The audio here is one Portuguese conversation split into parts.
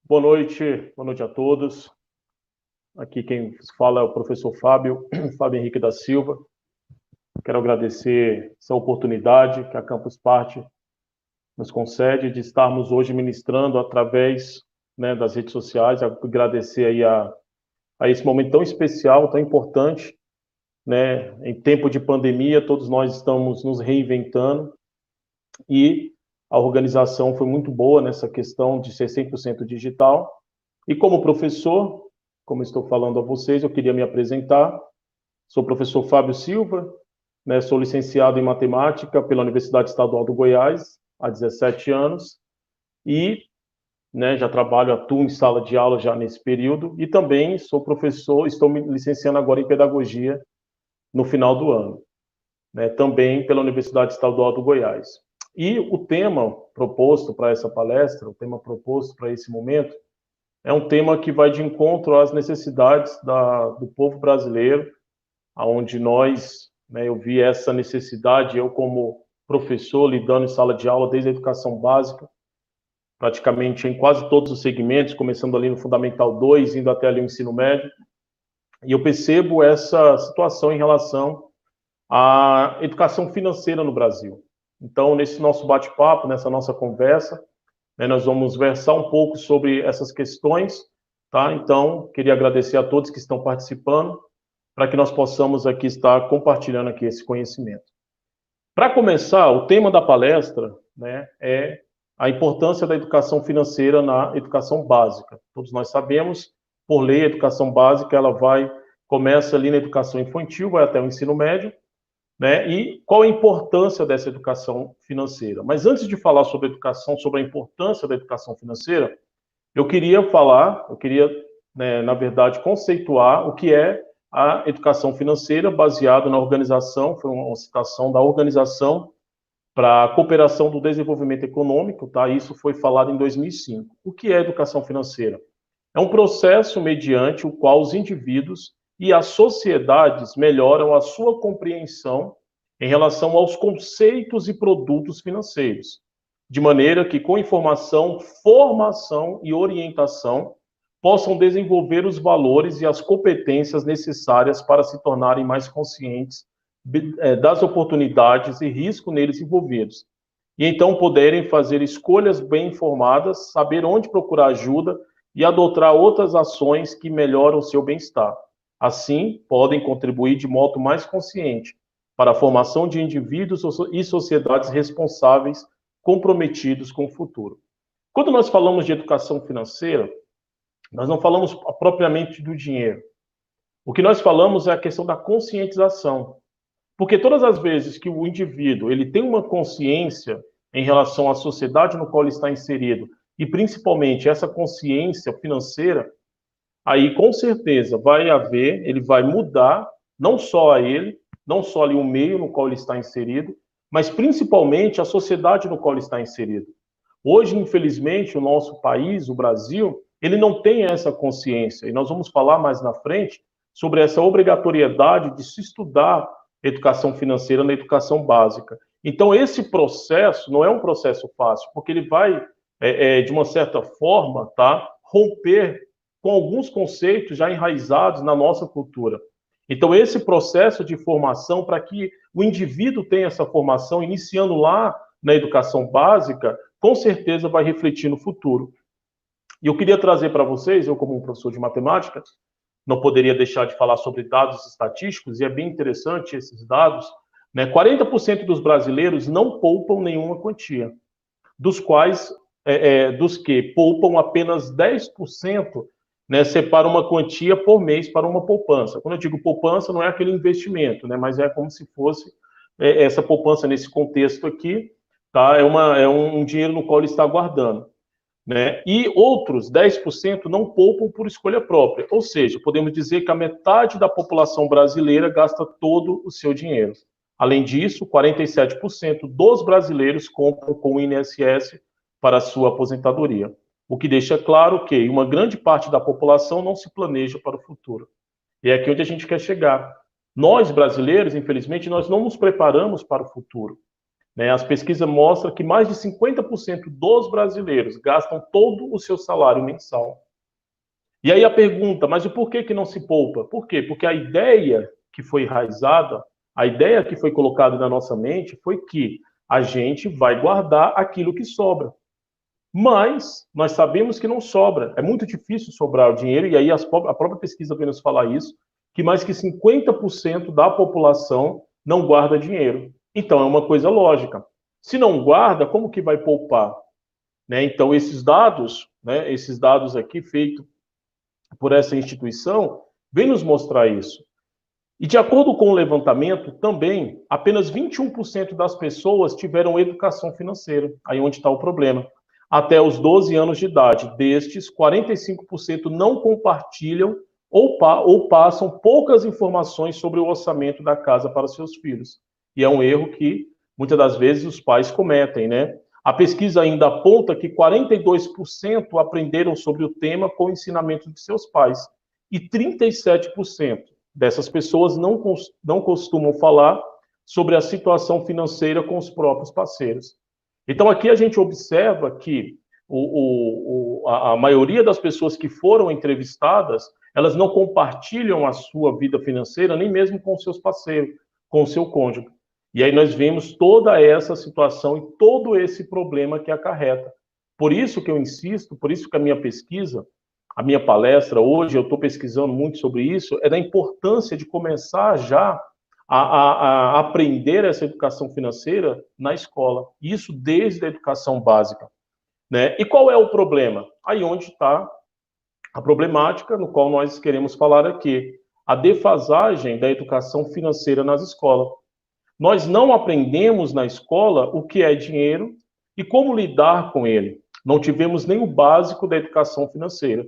Boa noite a todos. Aqui quem fala é o professor Fábio Henrique da Silva. Quero agradecer essa oportunidade que a Campus Party nos concede de estarmos hoje ministrando através, das redes sociais. Agradecer aí a esse momento tão especial, tão importante, em tempo de pandemia, todos nós estamos nos reinventando e a organização foi muito boa nessa questão de ser 100% digital. E como professor, como estou falando a vocês, eu queria me apresentar. Sou o professor Fábio Silva, sou licenciado em matemática pela Universidade Estadual do Goiás há 17 anos e já atuo em sala de aula já nesse período e também sou professor, estou me licenciando agora em pedagogia no final do ano, também pela Universidade Estadual do Goiás. E o tema proposto para essa palestra, o tema proposto para esse momento, é um tema que vai de encontro às necessidades do povo brasileiro, onde eu vi essa necessidade, eu como professor, lidando em sala de aula desde a educação básica, praticamente em quase todos os segmentos, começando ali no Fundamental 2, indo até ali o ensino médio, e eu percebo essa situação em relação à educação financeira no Brasil. Então, nesse nosso bate-papo, nessa nossa conversa, nós vamos versar um pouco sobre essas questões, tá? Então, queria agradecer a todos que estão participando, para que nós possamos aqui estar compartilhando aqui esse conhecimento. Para começar, o tema da palestra, é a importância da educação financeira na educação básica. Todos nós sabemos, por lei, a educação básica começa ali na educação infantil, vai até o ensino médio, e qual a importância dessa educação financeira? Mas antes de falar sobre educação, sobre a importância da educação financeira, eu queria, na verdade, conceituar o que é a educação financeira baseado na organização, foi uma citação da Organização para a Cooperação do Desenvolvimento Econômico, tá? Isso foi falado em 2005. O que é educação financeira? É um processo mediante o qual os indivíduos e as sociedades melhoram a sua compreensão em relação aos conceitos e produtos financeiros, de maneira que, com informação, formação e orientação, possam desenvolver os valores e as competências necessárias para se tornarem mais conscientes das oportunidades e riscos neles envolvidos. E então poderem fazer escolhas bem informadas, saber onde procurar ajuda e adotar outras ações que melhoram o seu bem-estar. Assim, podem contribuir de modo mais consciente para a formação de indivíduos e sociedades responsáveis, comprometidos com o futuro. Quando nós falamos de educação financeira, nós não falamos propriamente do dinheiro. O que nós falamos é a questão da conscientização. Porque todas as vezes que o indivíduo ele tem uma consciência em relação à sociedade no qual ele está inserido, e principalmente essa consciência financeira, aí com certeza ele vai mudar, não só a ele, não só ali o meio no qual ele está inserido, mas principalmente a sociedade no qual ele está inserido. Hoje, infelizmente, o nosso país, o Brasil, ele não tem essa consciência, e nós vamos falar mais na frente sobre essa obrigatoriedade de se estudar educação financeira na educação básica. Então, esse processo não é um processo fácil, porque ele vai, de uma certa forma, romper com alguns conceitos já enraizados na nossa cultura. Então, esse processo de formação, para que o indivíduo tenha essa formação, iniciando lá na educação básica, com certeza vai refletir no futuro. E eu queria trazer para vocês, eu como um professor de matemática, não poderia deixar de falar sobre dados estatísticos, e é bem interessante esses dados, 40% dos brasileiros não poupam nenhuma quantia, dos que poupam apenas 10%, separam uma quantia por mês para uma poupança. Quando eu digo poupança, não é aquele investimento, mas é como se fosse essa poupança nesse contexto aqui, tá? É um dinheiro no qual ele está guardando. E outros 10% não poupam por escolha própria, ou seja, podemos dizer que a metade da população brasileira gasta todo o seu dinheiro. Além disso, 47% dos brasileiros compram com o INSS para a sua aposentadoria, o que deixa claro que uma grande parte da população não se planeja para o futuro. E é aqui onde a gente quer chegar. Nós, brasileiros, infelizmente, nós não nos preparamos para o futuro. né? As pesquisas mostram que mais de 50% dos brasileiros gastam todo o seu salário mensal. E aí a pergunta, mas o porquê que não se poupa? Por quê? Porque a ideia que foi enraizada, a ideia que foi colocada na nossa mente foi que a gente vai guardar aquilo que sobra. Mas nós sabemos que não sobra. É muito difícil sobrar o dinheiro, e aí a própria pesquisa vem nos falar isso, que mais que 50% da população não guarda dinheiro. Então é uma coisa lógica. Se não guarda, como que vai poupar? Né? Então esses dados, né, esses dados aqui feitos por essa instituição, vem nos mostrar isso. E de acordo com o levantamento, também, apenas 21% das pessoas tiveram educação financeira, aí onde está o problema, até os 12 anos de idade. Destes, 45% não compartilham ou passam poucas informações sobre o orçamento da casa para seus filhos. E é um erro que, muitas das vezes, os pais cometem, né? A pesquisa ainda aponta que 42% aprenderam sobre o tema com o ensinamento de seus pais e 37% dessas pessoas não costumam falar sobre a situação financeira com os próprios parceiros. Então, aqui a gente observa que a maioria das pessoas que foram entrevistadas, elas não compartilham a sua vida financeira nem mesmo com seus parceiros, com o seu cônjuge. E aí nós vemos toda essa situação e todo esse problema que acarreta. Por isso que eu insisto, por isso que a minha pesquisa, a minha palestra hoje, eu estou pesquisando muito sobre isso, é da importância de começar já a aprender essa educação financeira na escola. Isso desde a educação básica. Né? E qual é o problema? Aí onde está a problemática no qual nós queremos falar aqui. A defasagem da educação financeira nas escolas. Nós não aprendemos na escola o que é dinheiro e como lidar com ele. Não tivemos nem o básico da educação financeira.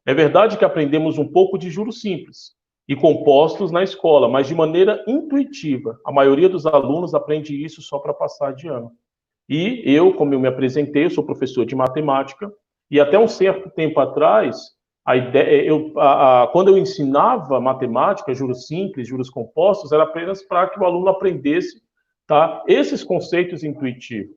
É verdade que aprendemos um pouco de juros simples e compostos na escola, mas de maneira intuitiva. A maioria dos alunos aprende isso só para passar de ano. E eu, como eu me apresentei, eu sou professor de matemática, e até um certo tempo atrás, quando eu ensinava matemática, juros simples, juros compostos, era apenas para que o aluno aprendesse, tá, esses conceitos intuitivos.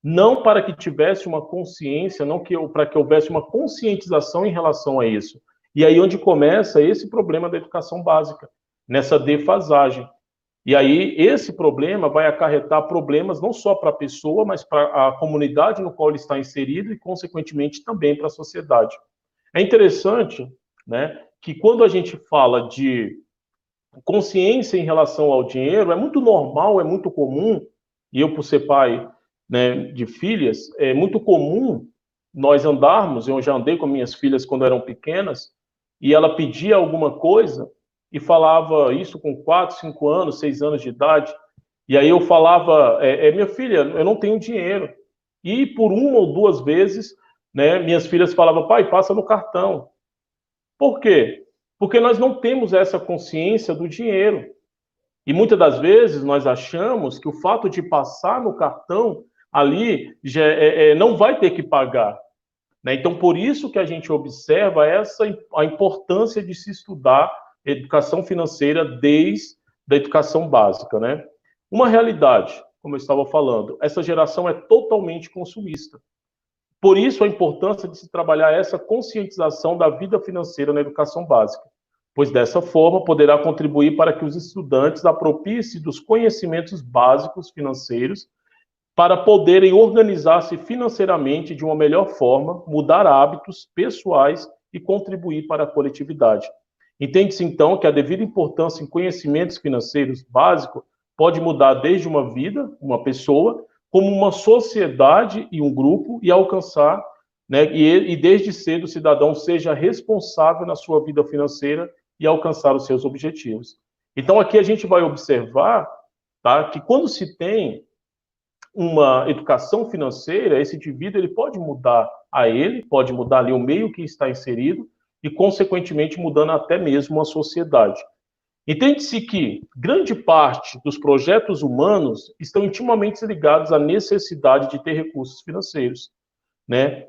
Não para que tivesse uma consciência, para que houvesse uma conscientização em relação a isso. E aí onde começa esse problema da educação básica, nessa defasagem. E aí esse problema vai acarretar problemas não só para a pessoa, mas para a comunidade no qual ele está inserido e, consequentemente, também para a sociedade. É interessante, né, que quando a gente fala de consciência em relação ao dinheiro, é muito normal, é muito comum, e eu, por ser pai, né, de filhas, é muito comum nós andarmos, eu já andei com minhas filhas quando eram pequenas, e ela pedia alguma coisa e falava isso com 4, 5 anos, 6 anos de idade, e aí eu falava, minha filha, eu não tenho dinheiro. E por uma ou duas vezes, né, minhas filhas falavam, pai, passa no cartão. Por quê? Porque nós não temos essa consciência do dinheiro. E muitas das vezes nós achamos que o fato de passar no cartão ali já não vai ter que pagar. Né? Então, por isso que a gente observa a importância de se estudar educação financeira desde a educação básica. Né? Uma realidade, como eu estava falando, essa geração é totalmente consumista. Por isso a importância de se trabalhar essa conscientização da vida financeira na educação básica, pois dessa forma poderá contribuir para que os estudantes apropiem-se dos conhecimentos básicos financeiros para poderem organizar-se financeiramente de uma melhor forma, mudar hábitos pessoais e contribuir para a coletividade. Entende-se, então, que a devida importância em conhecimentos financeiros básicos pode mudar desde uma vida, uma pessoa, como uma sociedade e um grupo, e alcançar, né, e desde cedo o cidadão seja responsável na sua vida financeira e alcançar os seus objetivos. Então, aqui a gente vai observar, tá, que quando se tem uma educação financeira, esse indivíduo ele pode mudar pode mudar ali o meio que está inserido e, consequentemente, mudando até mesmo a sociedade. Entende-se que grande parte dos projetos humanos estão intimamente ligados à necessidade de ter recursos financeiros, né?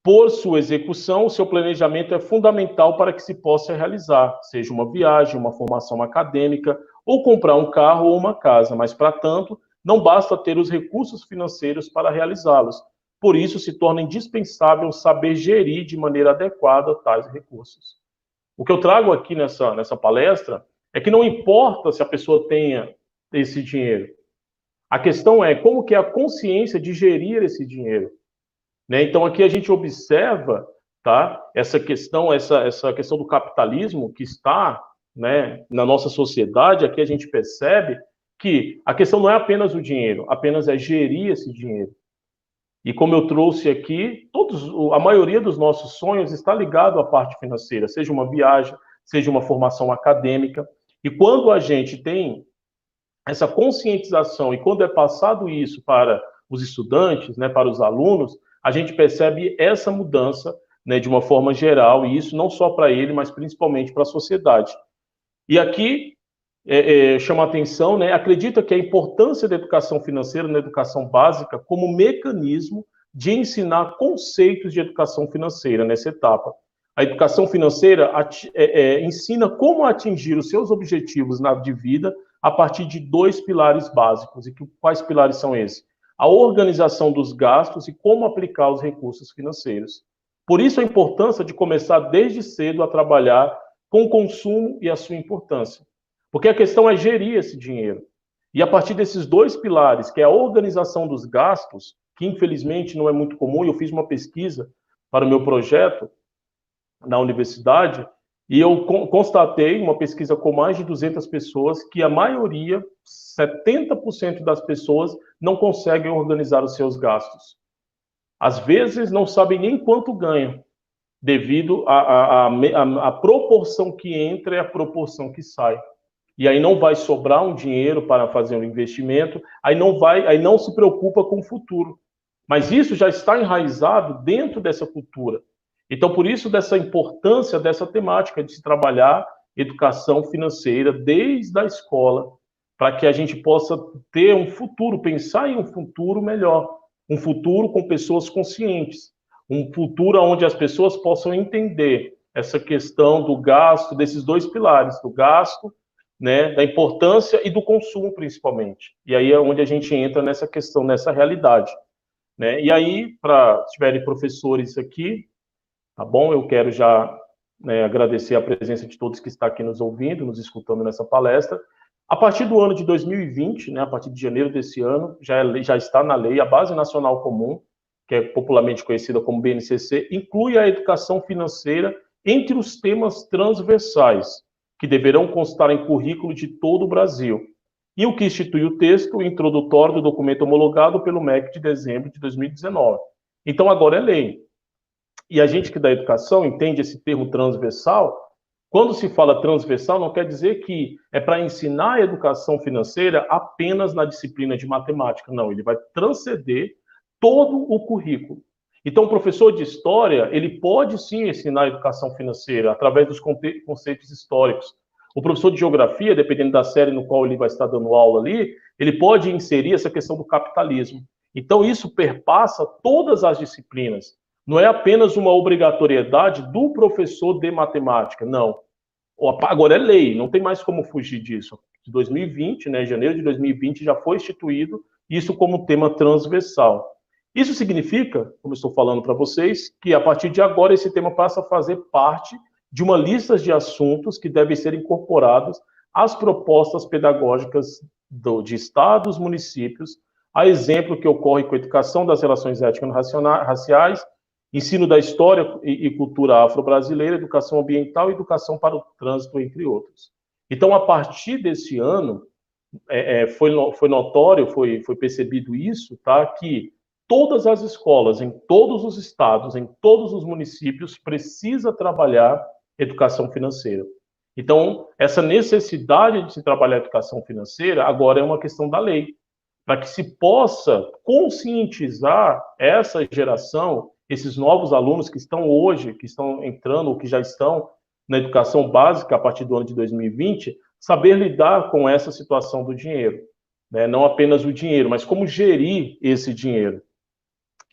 Por sua execução, o seu planejamento é fundamental para que se possa realizar, seja uma viagem, uma formação acadêmica, ou comprar um carro ou uma casa, mas, para tanto, não basta ter os recursos financeiros para realizá-los. Por isso, se torna indispensável saber gerir de maneira adequada tais recursos. O que eu trago aqui nessa palestra é que não importa se a pessoa tenha esse dinheiro. A questão é como que é a consciência de gerir esse dinheiro. Né? Então, aqui a gente observa, tá, essa questão do capitalismo que está, né, na nossa sociedade. Aqui a gente percebe que a questão não é apenas o dinheiro, apenas é gerir esse dinheiro. E como eu trouxe aqui, a maioria dos nossos sonhos está ligado à parte financeira, seja uma viagem, seja uma formação acadêmica. E quando a gente tem essa conscientização e quando é passado isso para os estudantes, né, para os alunos, a gente percebe essa mudança, né, de uma forma geral, e isso não só para ele, mas principalmente para a sociedade. E aqui chama a atenção, né, acredita que a importância da educação financeira na educação básica como mecanismo de ensinar conceitos de educação financeira nessa etapa. A educação financeira ensina como atingir os seus objetivos de vida a partir de 2 pilares básicos. E quais pilares são esses? A organização dos gastos e como aplicar os recursos financeiros. Por isso a importância de começar desde cedo a trabalhar com o consumo e a sua importância. Porque a questão é gerir esse dinheiro. E a partir desses 2 pilares, que é a organização dos gastos, que infelizmente não é muito comum, eu fiz uma pesquisa para o meu projeto na universidade, e eu constatei, uma pesquisa com mais de 200 pessoas, que a maioria, 70% das pessoas, não conseguem organizar os seus gastos. Às vezes, não sabem nem quanto ganham, devido à proporção que entra e a proporção que sai. E aí não vai sobrar um dinheiro para fazer um investimento, aí não se preocupa com o futuro. Mas isso já está enraizado dentro dessa cultura. Então, por isso, dessa importância dessa temática de se trabalhar educação financeira desde a escola, para que a gente possa ter um futuro, pensar em um futuro melhor, um futuro com pessoas conscientes, um futuro onde as pessoas possam entender essa questão do gasto, desses 2 pilares, do gasto, né, da importância e do consumo, principalmente. E aí é onde a gente entra nessa questão, nessa realidade. Né? E aí, se tiverem professores aqui, tá bom? Eu quero já, né, agradecer a presença de todos que estão aqui nos ouvindo, nos escutando nessa palestra. A partir do ano de 2020, né, a partir de janeiro desse ano, já está na lei a Base Nacional Comum, que é popularmente conhecida como BNCC, inclui a educação financeira entre os temas transversais, que deverão constar em currículo de todo o Brasil. E o que institui o texto introdutório do documento homologado pelo MEC de dezembro de 2019. Então, agora é lei. E a gente que dá educação entende esse termo transversal. Quando se fala transversal, não quer dizer que é para ensinar a educação financeira apenas na disciplina de matemática. Não, ele vai transcender todo o currículo. Então, o professor de história, ele pode sim ensinar a educação financeira através dos conceitos históricos. O professor de geografia, dependendo da série no qual ele vai estar dando aula ali, ele pode inserir essa questão do capitalismo. Então, isso perpassa todas as disciplinas. Não é apenas uma obrigatoriedade do professor de matemática, não. Agora é lei, não tem mais como fugir disso. De 2020, né, janeiro de 2020, já foi instituído isso como tema transversal. Isso significa, como eu estou falando para vocês, que a partir de agora esse tema passa a fazer parte de uma lista de assuntos que devem ser incorporados às propostas pedagógicas de estados, municípios, a exemplo que ocorre com a educação das relações étnico-raciais, ensino da história e cultura afro-brasileira, educação ambiental e educação para o trânsito, entre outros. Então, a partir desse ano, foi notório, foi percebido isso, tá, que todas as escolas, em todos os estados, em todos os municípios, precisa trabalhar educação financeira. Então, essa necessidade de se trabalhar educação financeira agora é uma questão da lei, para que se possa conscientizar essa geração, esses novos alunos que estão hoje, que estão entrando, ou que já estão na educação básica a partir do ano de 2020, saber lidar com essa situação do dinheiro. Né? Não apenas o dinheiro, mas como gerir esse dinheiro.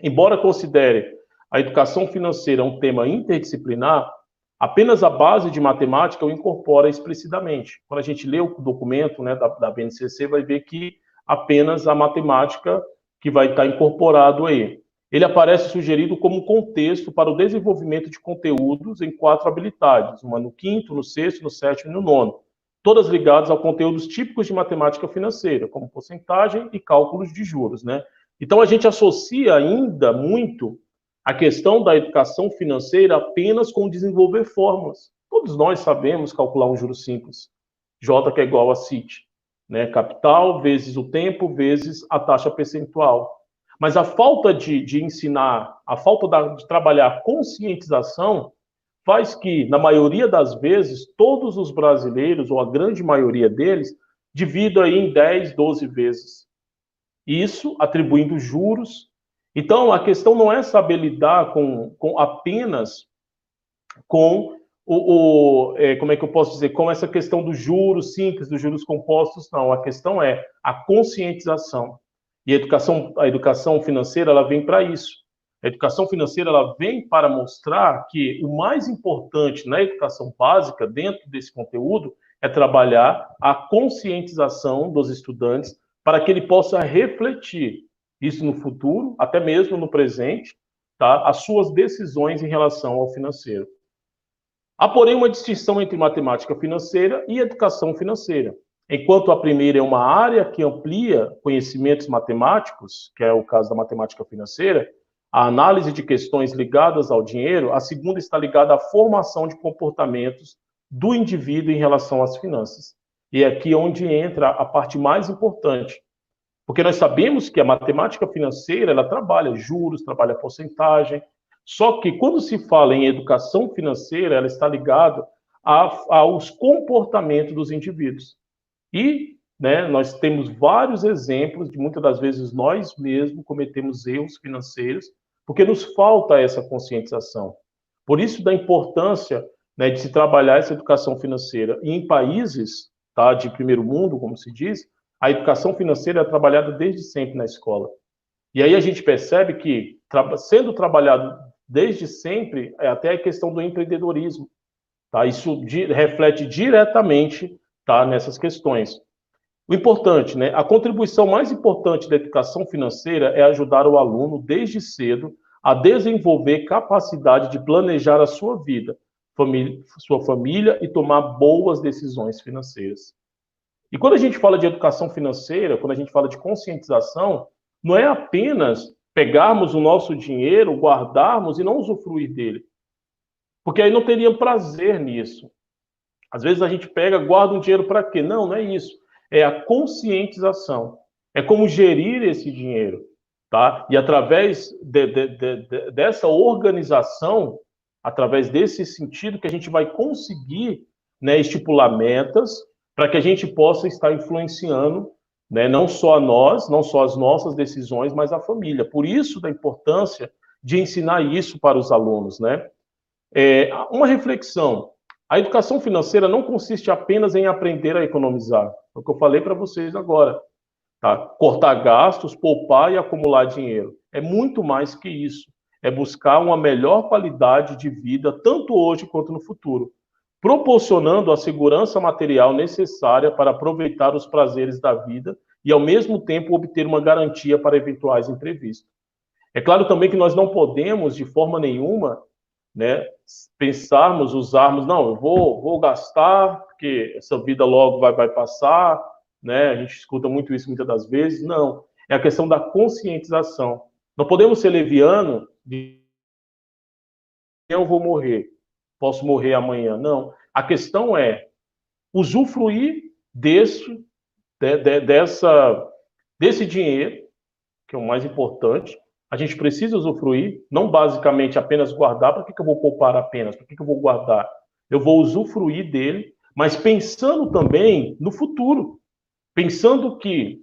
Embora considere a educação financeira um tema interdisciplinar, apenas a base de matemática o incorpora explicitamente. Quando a gente lê o documento, né, da BNCC, vai ver que apenas a matemática que vai estar incorporado aí. Ele aparece sugerido como contexto para o desenvolvimento de conteúdos em 4 habilidades, uma no quinto, no sexto, no sétimo e no nono, todas ligadas a conteúdos típicos de matemática financeira, como porcentagem e cálculos de juros, né? Então, a gente associa ainda muito a questão da educação financeira apenas com desenvolver fórmulas. Todos nós sabemos calcular um juro simples. J que é igual a CIT, né? Capital vezes o tempo vezes a taxa percentual. Mas a falta de ensinar, a falta de trabalhar a conscientização faz que, na maioria das vezes, todos os brasileiros, ou a grande maioria deles, dividam aí em 10, 12 vezes. Isso atribuindo juros. Então, a questão não é saber lidar apenas com como é que eu posso dizer, com essa questão dos juros simples, dos juros compostos, não. A questão é a conscientização. E a educação financeira, ela vem para isso. A educação financeira, ela vem para mostrar que o mais importante na educação básica, dentro desse conteúdo, é trabalhar a conscientização dos estudantes para que ele possa refletir isso no futuro, até mesmo no presente, tá? As suas decisões em relação ao financeiro. Há, porém, uma distinção entre matemática financeira e educação financeira. Enquanto a primeira é uma área que amplia conhecimentos matemáticos, que é o caso da matemática financeira, a análise de questões ligadas ao dinheiro, a segunda está ligada à formação de comportamentos do indivíduo em relação às finanças. E é aqui onde entra a parte mais importante, porque nós sabemos que a matemática financeira, ela trabalha juros, trabalha porcentagem, só que quando se fala em educação financeira, ela está ligada aos comportamentos dos indivíduos. E, né, nós temos vários exemplos de muitas das vezes nós mesmos cometemos erros financeiros, porque nos falta essa conscientização. Por isso da importância, né, de se trabalhar essa educação financeira. E em países, tá, de primeiro mundo, como se diz, a educação financeira é trabalhada desde sempre na escola. E aí a gente percebe que, sendo trabalhado desde sempre, é até a questão do empreendedorismo. Tá? Isso reflete diretamente, tá, nessas questões. O importante, né? A contribuição mais importante da educação financeira é ajudar o aluno, desde cedo, a desenvolver capacidade de planejar a sua vida, sua família e tomar boas decisões financeiras. E quando a gente fala de educação financeira, quando a gente fala de conscientização, não é apenas pegarmos o nosso dinheiro, guardarmos e não usufruir dele. Porque aí não teria prazer nisso. Às vezes a gente pega, guarda um dinheiro para quê? Não, não é isso. É a conscientização. É como gerir esse dinheiro. Tá? E através dessa organização, através desse sentido, que a gente vai conseguir, né, estipular metas para que a gente possa estar influenciando, né, não só a nós, não só as nossas decisões, mas a família. Por isso da importância de ensinar isso para os alunos, né? Uma reflexão. A educação financeira não consiste apenas em aprender a economizar. É o que eu falei para vocês agora. Tá? Cortar gastos, poupar e acumular dinheiro. É muito mais que isso. É buscar uma melhor qualidade de vida, tanto hoje quanto no futuro, proporcionando a segurança material necessária para aproveitar os prazeres da vida e, ao mesmo tempo, obter uma garantia para eventuais imprevistos. É claro também que nós não podemos, de forma nenhuma, né, pensarmos, usarmos, não, eu vou gastar, porque essa vida logo vai passar, né? A gente escuta muito isso muitas das vezes. Não, é a questão da conscientização. Não podemos ser leviano de eu vou morrer, posso morrer amanhã. Não, a questão é usufruir desse dinheiro, que é o mais importante. A gente precisa usufruir, não basicamente apenas guardar. Para que eu vou poupar apenas? Para que eu vou guardar? Eu vou usufruir dele, mas pensando também no futuro. Pensando que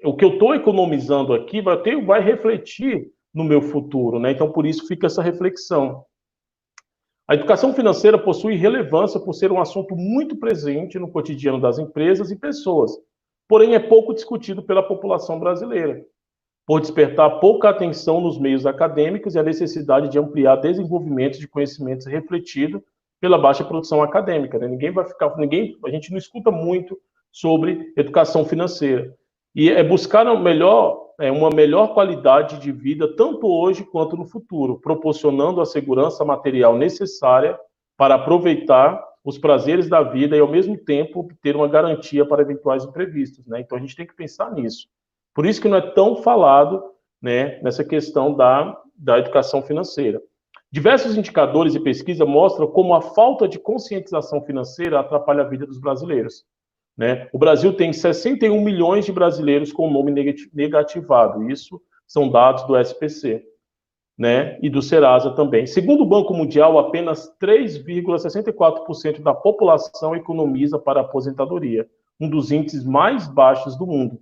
o que eu estou economizando aqui vai refletir no meu futuro, né? Então, por isso fica essa reflexão. A educação financeira possui relevância por ser um assunto muito presente no cotidiano das empresas e pessoas, porém é pouco discutido pela população brasileira, por despertar pouca atenção nos meios acadêmicos e a necessidade de ampliar desenvolvimento de conhecimentos refletido pela baixa produção acadêmica, né? A gente não escuta muito sobre educação financeira. E é buscar uma melhor qualidade de vida, tanto hoje quanto no futuro, proporcionando a segurança material necessária para aproveitar os prazeres da vida e, ao mesmo tempo, ter uma garantia para eventuais imprevistos, né? Então, a gente tem que pensar nisso. Por isso que não é tão falado, né, nessa questão da educação financeira. Diversos indicadores e pesquisa mostram como a falta de conscientização financeira atrapalha a vida dos brasileiros, né? O Brasil tem 61 milhões de brasileiros com o nome negativado. Isso são dados do SPC, né? E do Serasa também. Segundo o Banco Mundial, apenas 3,64% da população economiza para a aposentadoria, um dos índices mais baixos do mundo.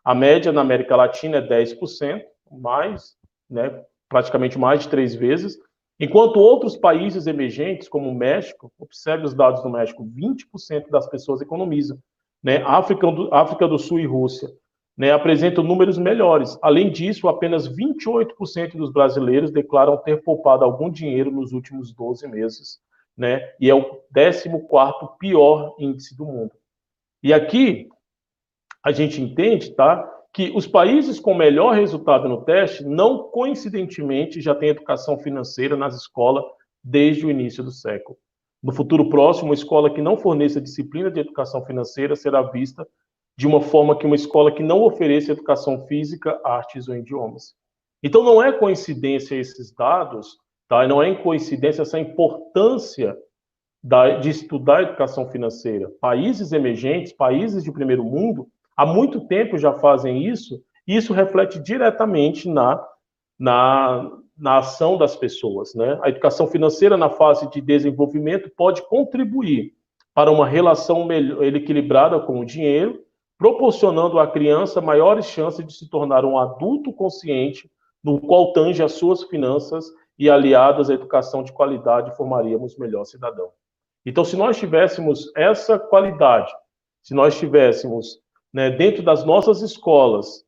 A média na América Latina é 10%, mais, né? Praticamente mais de 3 vezes. Enquanto outros países emergentes, como o México, observe os dados do México, 20% das pessoas economizam, né? África do Sul e Rússia, né, apresentam números melhores. Além disso, apenas 28% dos brasileiros declaram ter poupado algum dinheiro nos últimos 12 meses, né? E é o 14º pior índice do mundo. E aqui a gente entende, tá, que os países com melhor resultado no teste não coincidentemente já têm educação financeira nas escolas desde o início do século. No futuro próximo, uma escola que não forneça disciplina de educação financeira será vista de uma forma que uma escola que não ofereça educação física, artes ou idiomas. Então, não é coincidência esses dados, tá? Não é coincidência essa importância de estudar educação financeira. Países emergentes, países de primeiro mundo, há muito tempo já fazem isso, e isso reflete diretamente na ação das pessoas, né? A educação financeira na fase de desenvolvimento pode contribuir para uma relação melhor, equilibrada com o dinheiro, proporcionando à criança maiores chances de se tornar um adulto consciente, no qual tange as suas finanças e aliadas à educação de qualidade, formaríamos melhor cidadão. Então, se nós tivéssemos essa qualidade, se nós tivéssemos, né, dentro das nossas escolas,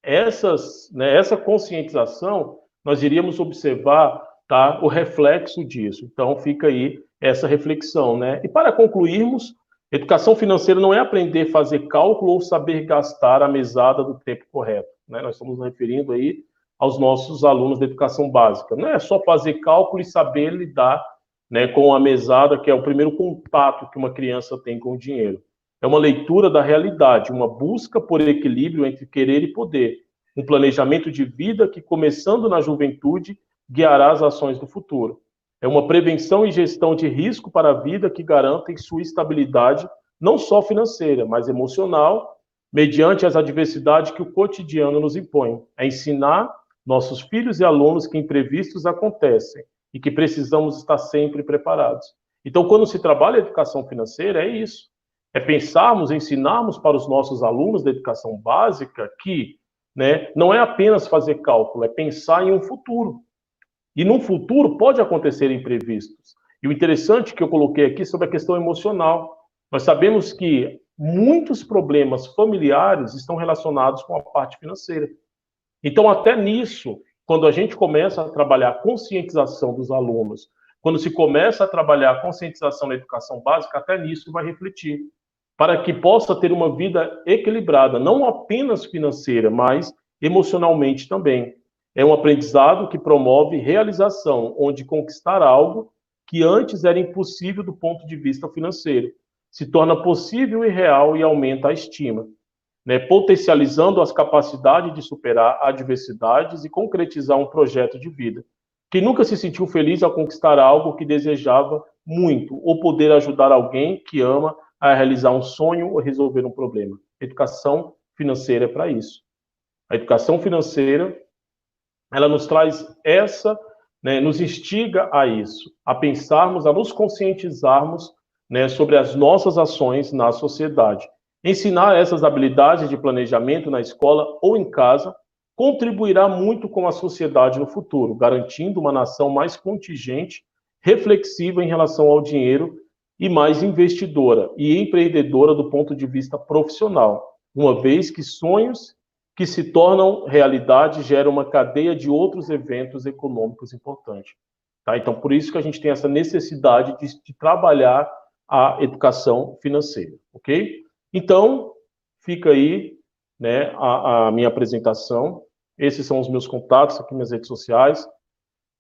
essa conscientização, nós iríamos observar, tá, o reflexo disso. Então, fica aí essa reflexão, né? E para concluirmos, educação financeira não é aprender a fazer cálculo ou saber gastar a mesada do tempo correto, né? Nós estamos nos referindo aí aos nossos alunos da educação básica. Não é só fazer cálculo e saber lidar, né, com a mesada, que é o primeiro contato que uma criança tem com o dinheiro. É uma leitura da realidade, uma busca por equilíbrio entre querer e poder, um planejamento de vida que, começando na juventude, guiará as ações do futuro. É uma prevenção e gestão de risco para a vida que garantem sua estabilidade, não só financeira, mas emocional, mediante as adversidades que o cotidiano nos impõe. É ensinar nossos filhos e alunos que imprevistos acontecem e que precisamos estar sempre preparados. Então, quando se trabalha a educação financeira, é isso. É pensarmos, ensinarmos para os nossos alunos da educação básica que, né, não é apenas fazer cálculo, é pensar em um futuro. E num futuro pode acontecer imprevistos. E o interessante que eu coloquei aqui sobre a questão emocional. Nós sabemos que muitos problemas familiares estão relacionados com a parte financeira. Então, até nisso, quando a gente começa a trabalhar a conscientização dos alunos, quando se começa a trabalhar a conscientização na educação básica, até nisso vai refletir, para que possa ter uma vida equilibrada, não apenas financeira, mas emocionalmente também. É um aprendizado que promove realização, onde conquistar algo que antes era impossível do ponto de vista financeiro se torna possível e real e aumenta a estima, né, potencializando as capacidades de superar adversidades e concretizar um projeto de vida. Quem nunca se sentiu feliz ao conquistar algo que desejava muito, ou poder ajudar alguém que ama a realizar um sonho ou resolver um problema? Educação financeira é para isso. A educação financeira, ela nos traz essa, né, nos instiga a isso, a pensarmos, a nos conscientizarmos, né, sobre as nossas ações na sociedade. Ensinar essas habilidades de planejamento na escola ou em casa contribuirá muito com a sociedade no futuro, garantindo uma nação mais contingente, reflexiva em relação ao dinheiro e mais investidora e empreendedora do ponto de vista profissional, uma vez que sonhos que se tornam realidade geram uma cadeia de outros eventos econômicos importantes. Tá? Então, por isso que a gente tem essa necessidade de trabalhar a educação financeira, ok? Então, fica aí, né, a minha apresentação. Esses são os meus contatos aqui, minhas redes sociais,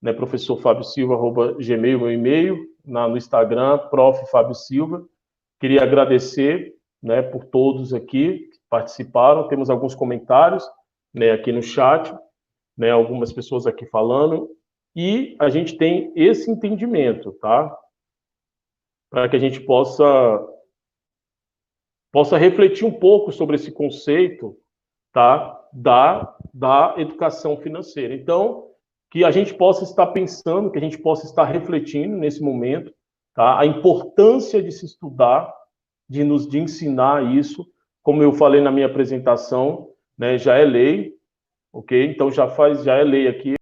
né, professorfabiosilva@gmail, meu e-mail, no Instagram, prof. Fábio Silva. Queria agradecer, né, por todos aqui que participaram. Temos alguns comentários, né, aqui no chat, né, algumas pessoas aqui falando, e a gente tem esse entendimento, tá? Para que a gente possa refletir um pouco sobre esse conceito, tá? Da educação financeira. Então, que a gente possa estar pensando, que a gente possa estar refletindo nesse momento, tá? A importância de se estudar, de ensinar isso, como eu falei na minha apresentação, né? Já é lei, ok? Então já é lei aqui.